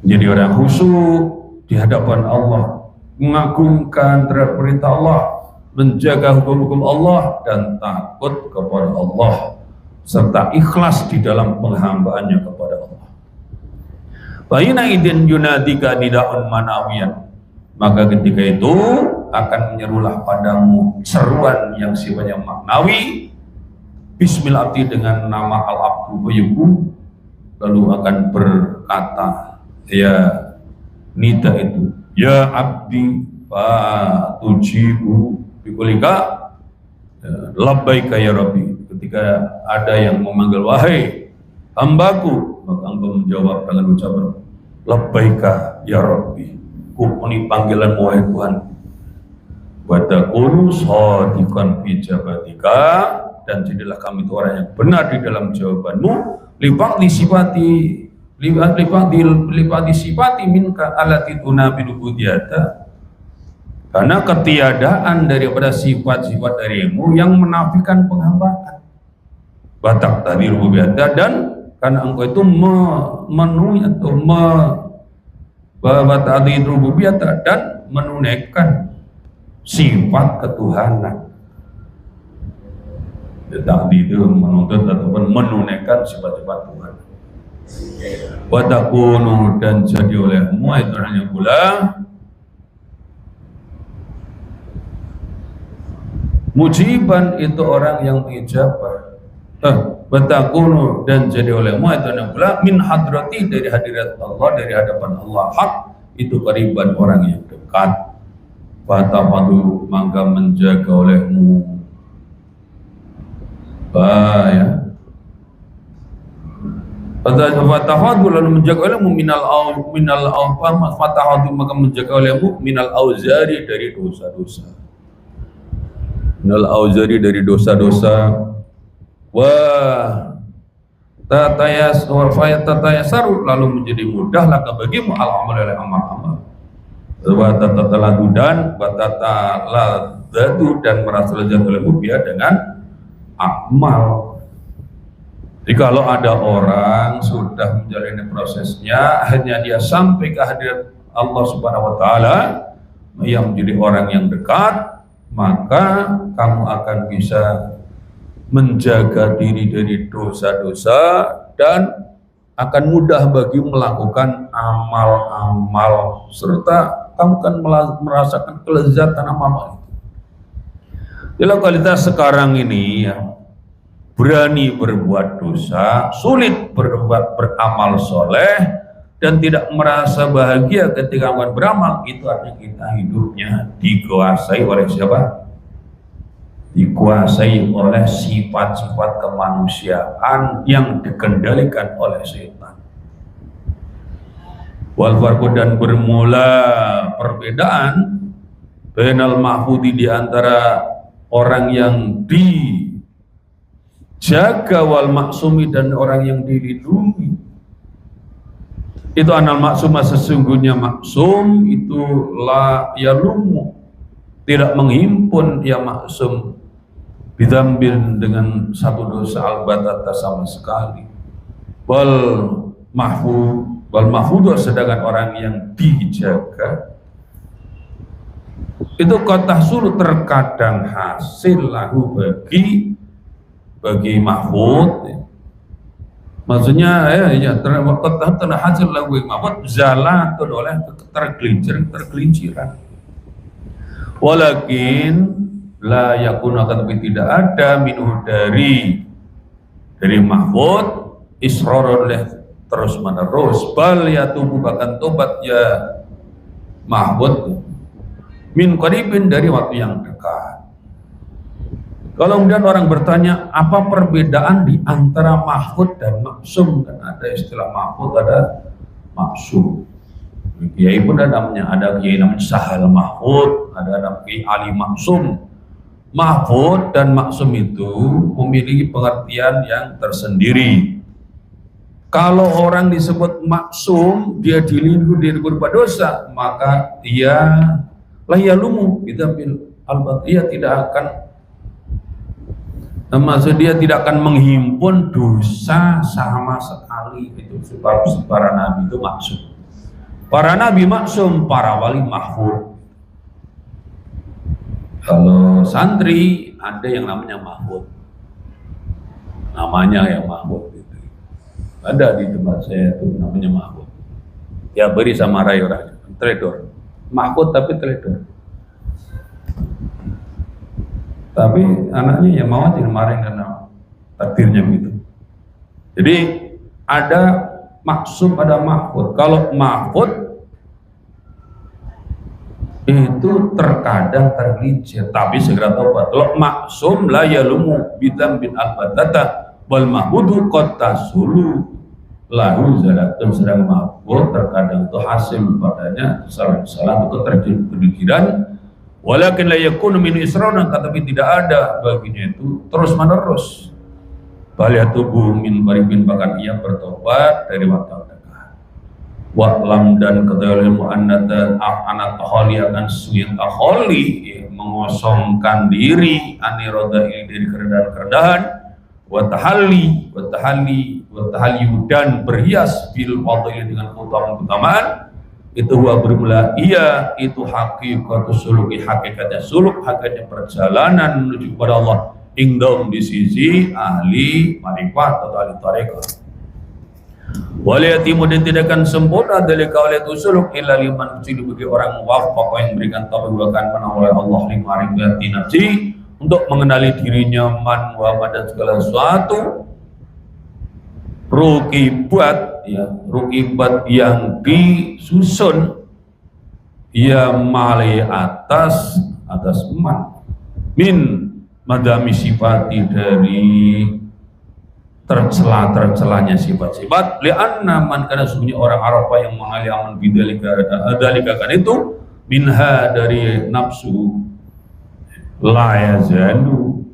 B: Menjadi orang khusyuk di hadapan Allah, mengagungkan terhadap perintah Allah, menjaga hukum-hukum Allah dan takut kepada Allah, serta ikhlas di dalam penghambaannya kepada Allah. Baina idin yunadika nida'un manawiyan, maka ketika itu akan menyerulah padamu seruan yang sifatnya maknawi, bismillah dengan nama al-abdu bayuku, lalu akan berkata ya nida itu, ya abdi fa tujibu bikulika labbaika ya rabbi. Ketika ada yang memanggil wahai hambaku, maka engkau menjawab dengan ucapan labbaika ya rabbi, ini panggilan wahai Tuhan. Wa takunu shadiqan fi jabatika, dan jadilah kami itu orang yang benar di dalam jawabanmu, lipat disifati minka alati tunabidu budiyata, karena ketiadaan daripada sifat-sifat darimu yang menafikan penghambaan. Batak tadi rububiyata, dan karena engkau itu memenuhi atau batati rububiyata dan menunaikan sifat ketuhanan. Tadi itu menuntut ataupun menunaikan sifat-sifat Tuhan. Watakunu, dan jadi olehmu itu hanya pula mujiban, itu orang yang mengijabah. Watakunu, dan jadi olehmu itu hanya pula min hadrati, dari hadirat Allah, dari hadapan Allah hak, itu qariban, orang yang dekat. Watafadu, maka menjaga olehmu ya. Fatahadu, lalu menjaga olehmu minal fatahadu, maka menjaga olehmu minal auzari, dari dosa-dosa. Minal auzari, dari dosa-dosa. Wah tatayasaru, lalu menjadi mudahlah bagimu al-amal oleh amal-amal. Wa tataladu, dan dan merasa lezat olehmu biar dengan amal. Jadi kalau ada orang sudah menjalani prosesnya, akhirnya dia sampai ke hadirat Allah Subhanahu wa Ta'ala yang menjadi orang yang dekat, maka kamu akan bisa menjaga diri dari dosa-dosa dan akan mudah bagi melakukan amal-amal, serta kamu akan merasakan kelezatan amal itu. Di lokalitas sekarang ini ya, berani berbuat dosa, sulit beramal soleh, dan tidak merasa bahagia ketika akan beramal, itu artinya kita hidupnya dikuasai oleh siapa? Dikuasai oleh sifat-sifat kemanusiaan yang dikendalikan oleh setan. Wal farqu, dan bermula perbedaan bainal mahfudi, di antara orang yang dijaga, wal maksumi, dan orang yang dilindungi. Itu anal maksumah, sesungguhnya maksum itu la yalumu, tidak menghimpun ya maksum bidambin, dengan satu dosa albatata sama sekali. Wal mahfud, sedangkan orang yang dijaga itu kata suruh, terkadang hasil lahu bagi mahfud, maksudnya terkadang hasil lahu bagi mahfud zalatun, oleh tergelinciran. Walakin la yakun, akan tapi tidak ada minuh dari mahfud israrun, oleh terus menerus, bal yatubu, bahkan tobat ya mahfud min qaribin, dari waktu yang dekat. Kalau kemudian orang bertanya, apa perbedaan di antara mahfud dan maksum? Kan ada istilah mahfud, ada maksum. Kiai pun ada namanya, ada kiai namanya Sahal Mahfud, ada namanya kiai Ali Maksum. Mahfud dan maksum itu memiliki pengertian yang tersendiri. Kalau orang disebut maksum, dia dilindungi dari berbuat dosa, maka dia la yalumu bidzambil albat, ia tidak akan, maksud dia tidak akan menghimpun dosa sama sekali. Itu sebab para nabi itu maksum. Para nabi maksum, para wali mahfud. Kalau santri ada yang namanya mahfud, namanya yang mahfud. Ada di tempat saya itu namanya mahfud. Ya beri sama rai orang, trader. Mahfud tapi trader. Tapi anaknya yang mau kemarin karena takdirnya begitu. Jadi ada maksum, ada mahfud. Kalau mahfud itu terkadang tergelincir, tapi segera taubat. Kalau maksum la yalumu bidzambin albatata wal mahfudu qad tasulu lahu zalatun, sedang mahfud terkadang itu hasil padanya kesalahan atau ketergelinciran. Walakin la yakunu min israrun, tetapi tidak ada baginya itu terus menerus. Baliyatubu min qaribin, bahkan ia bertobat dari waktu dekat. Wa'lam, dan ketahuimu anat taholi akan suyin taholi, mengosongkan diri anirodai dari kerendahan-kerendahan, wa tahalli dan berhias bil fadhil dengan keutamaan. Itu bermula ia itu hakikatu suluki, hakikatnya suluk, hakikatnya perjalanan menuju kepada Allah indom di sisi ahli marifat atau ahli tarekat. Waliyatimu, dan tidak akan sempurna dari kaulah itu suluk illa liman, kecuali bagi orang wafaq yang memberikan taufik akan oleh Allah limarifati nafsi, untuk mengenali dirinya man wa dan segala sesuatu. Rukibat, ya, rukibat yang disusun, ya male atas man, min madami sifati, dari tercelanya sifat-sifat, li'anna man, karena sesungguhnya orang Arafah yang mengali aman bidalika kan itu, minha dari nafsu, la yazalu,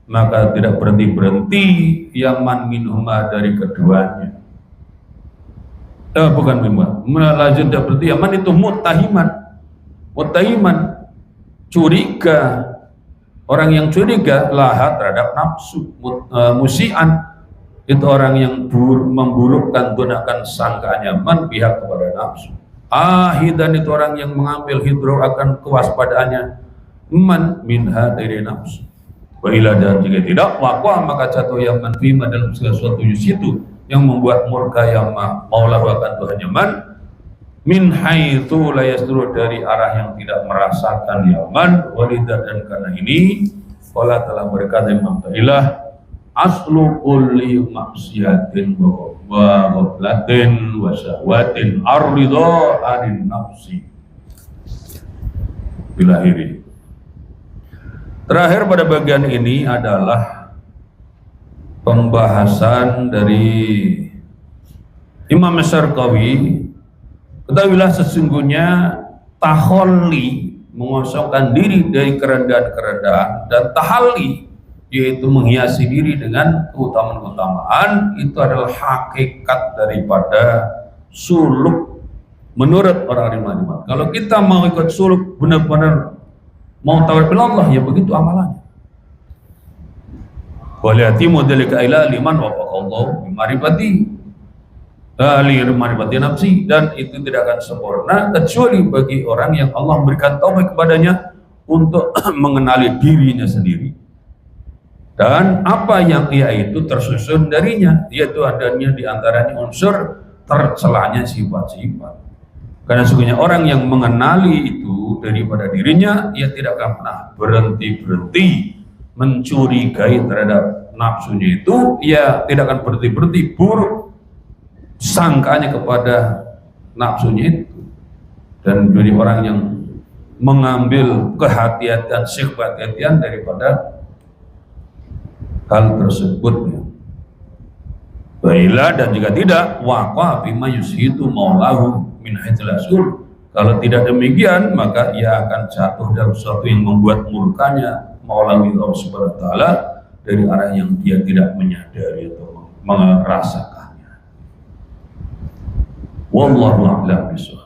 B: maka tidak berhenti yaman minhuma dari keduanya. Bukan minhuma, melajun tidak berhenti yaman itu mutahiman, curiga, orang yang curiga lahat terhadap nafsu. Musian, itu orang yang memburukkan, gunakan sangkaannya man pihak kepada nafsu. Ahidan, itu orang yang mengambil hidro akan kewaspadaannya man minha dari nafsu. Wa'ila, dan jika tidak, waqwa, maka jatuh yang manfima dalam segala sesuatu itu yang membuat murka yang maulahu akan Tuhannya man, min haitsu la yasduru, dari arah yang tidak merasakan yaman. Walidah, dan karena ini qala telah berkata Imam Ta'ilah, aslu kulli maksiatin wa ghaflatin wa syahwatin ar-ridha anin nafsi. Bilahiri. Terakhir pada bagian ini adalah pembahasan dari Imam Syarqawi. Ketahuilah sesungguhnya taholli, mengosongkan diri dari kerendahan-kerendahan, dan tahalli, yaitu menghiasi diri dengan keutamaan-keutamaan, itu adalah hakikat daripada suluk menurut orang alim. Kalau kita mau ikut suluk benar-benar mau tawar bil Allah, ya begitu amalannya. Waliyatimu dzalika ila liman wafaqallahu bimarifati nafsi, dan itu tidak akan sempurna kecuali bagi orang yang Allah memberikan taufik kepadanya untuk mengenali dirinya sendiri dan apa yang ia itu tersusun darinya, yaitu adanya diantaranya unsur tercelanya sifat-sifat. Karena sesungguhnya orang yang mengenali itu daripada dirinya, ia tidak akan pernah berhenti mencurigai terhadap nafsunya itu, ia tidak akan berhenti buruk sangkanya kepada nafsunya itu, dan jadi orang yang mengambil kehati-hatian, kehati-hatian daripada hal tersebut. Baiklah, dan jika tidak, waqa bima yushitu maulahu min haitsul asul. Kalau tidak demikian, maka ia akan jatuh dalam sesuatu yang membuat murkanya Maulahu Allah Subhanahu wa taala dari arah yang dia tidak menyadari atau merasakannya. Wallahu a'lam bishawab.